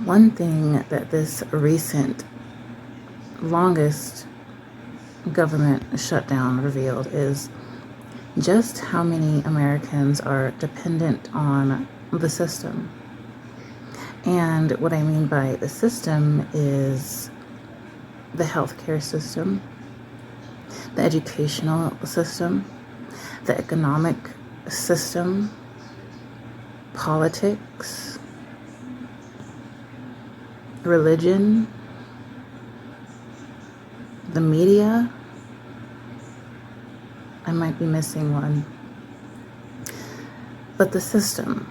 One thing that this recent longest government shutdown revealed is just how many Americans are dependent on the system. And what I mean by the system is the healthcare system, the educational system, the economic system, politics, religion, the media. I might be missing one. But the system,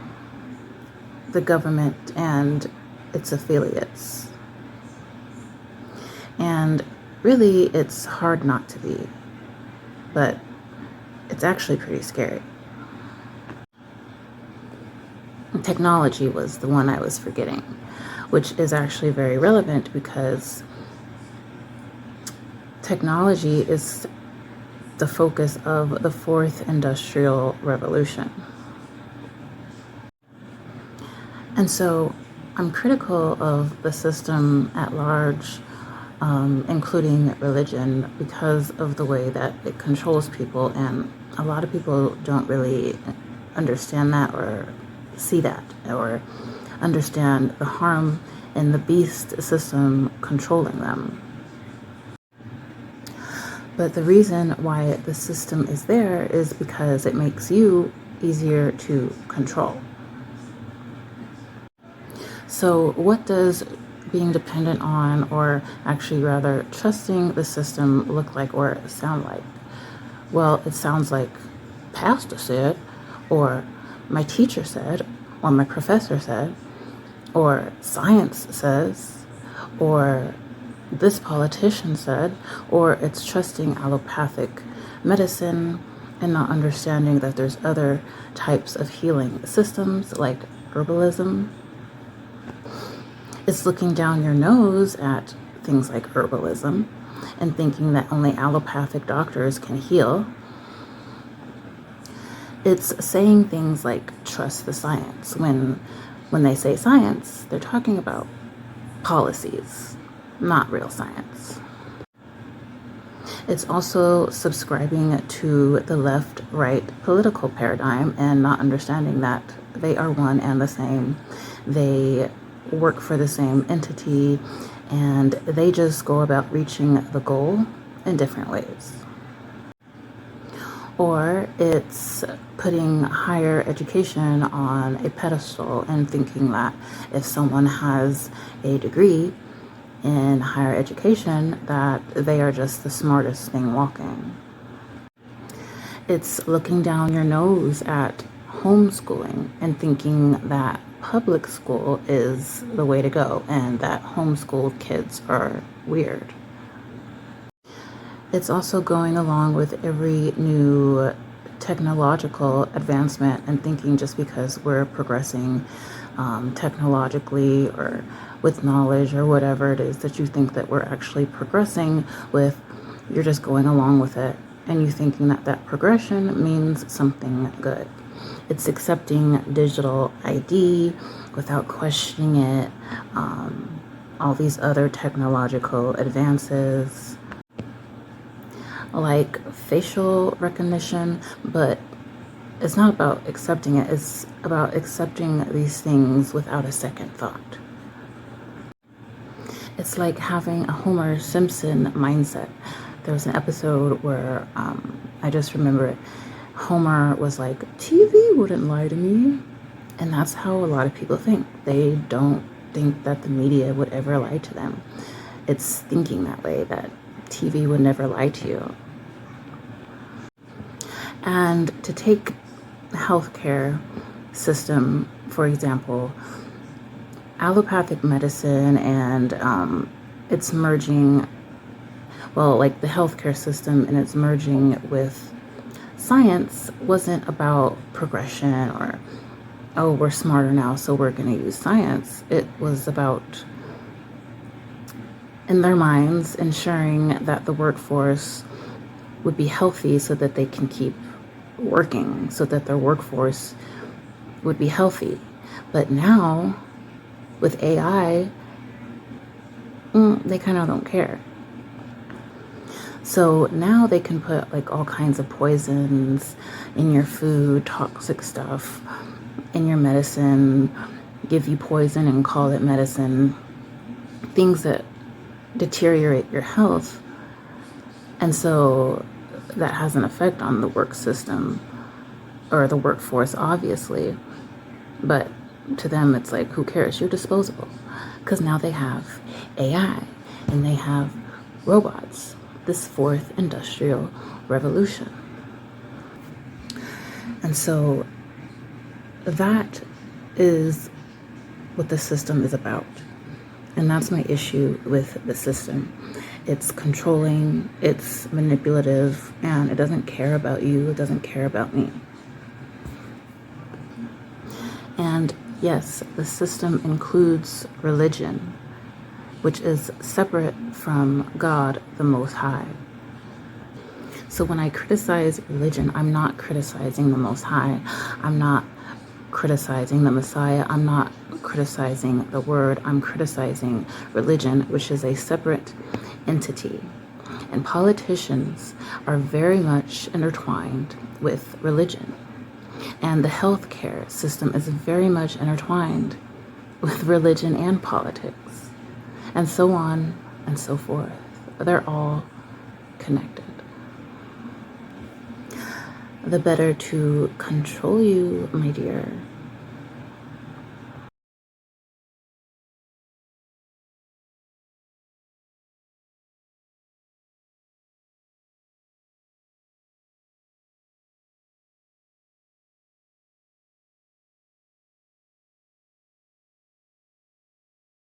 the government and its affiliates. And really, it's hard not to be, but it's actually pretty scary. Technology was the one I was forgetting, which is actually very relevant because technology is the focus of the fourth industrial revolution. And so I'm critical of the system at large, including religion, because of the way that it controls people. And a lot of people don't really understand that or see that or understand the harm in the beast system controlling them. But the reason why the system is there is because it makes you easier to control. So what does being dependent on, or actually rather trusting the system, look like or sound like? Well, it sounds like pastor said, or my teacher said, or my professor said, or science says, or this politician said, or it's trusting allopathic medicine and not understanding that there's other types of healing systems like herbalism. It's looking down your nose at things like herbalism and thinking that only allopathic doctors can heal. It's saying things like trust the science when they say science, they're talking about policies, not real science. It's also subscribing to the left-right political paradigm and not understanding that they are one and the same. They work for the same entity and they just go about reaching the goal in different ways. Or it's putting higher education on a pedestal and thinking that if someone has a degree in higher education, that they are just the smartest thing walking. It's looking down your nose at homeschooling and thinking that public school is the way to go and that homeschooled kids are weird. It's also going along with every new technological advancement and thinking just because we're progressing technologically or with knowledge or whatever it is that you think that we're actually progressing with, you're just going along with it and you thinking that that progression means something good. It's accepting digital ID without questioning it, all these other technological advances like facial recognition, but it's not about accepting it, it's about accepting these things without a second thought. It's like having a Homer Simpson mindset. There was an episode where I just remember it. Homer was like, TV wouldn't lie to me. And that's how a lot of people think. They don't think that the media would ever lie to them. It's thinking that way, that TV would never lie to you. And to take the healthcare system, for example, allopathic medicine and it's merging, well, like the healthcare system and it's merging with science wasn't about progression or oh, we're smarter now, so we're going to use science. It was about, in their minds, ensuring that the workforce would be healthy so that they can keep working, so that their workforce would be healthy. But now, with AI, they kind of don't care. So now they can put like all kinds of poisons in your food, toxic stuff in your medicine, give you poison and call it medicine, things that deteriorate your health. And so that has an effect on the work system or the workforce, obviously. But to them, it's like, who cares? You're disposable. Because now they have AI and they have robots, this fourth industrial revolution. And so that is what the system is about. And that's my issue with the system. It's controlling, it's manipulative, and it doesn't care about you, it doesn't care about me. And yes, the system includes religion, which is separate from God, the Most High. So when I criticize religion, I'm not criticizing the Most High. I'm not criticizing the Messiah. I'm not criticizing the Word. I'm criticizing religion, which is a separate entity. And politicians are very much intertwined with religion. And the healthcare system is very much intertwined with religion and politics, and so on and so forth. They're all connected. The better to control you, my dear,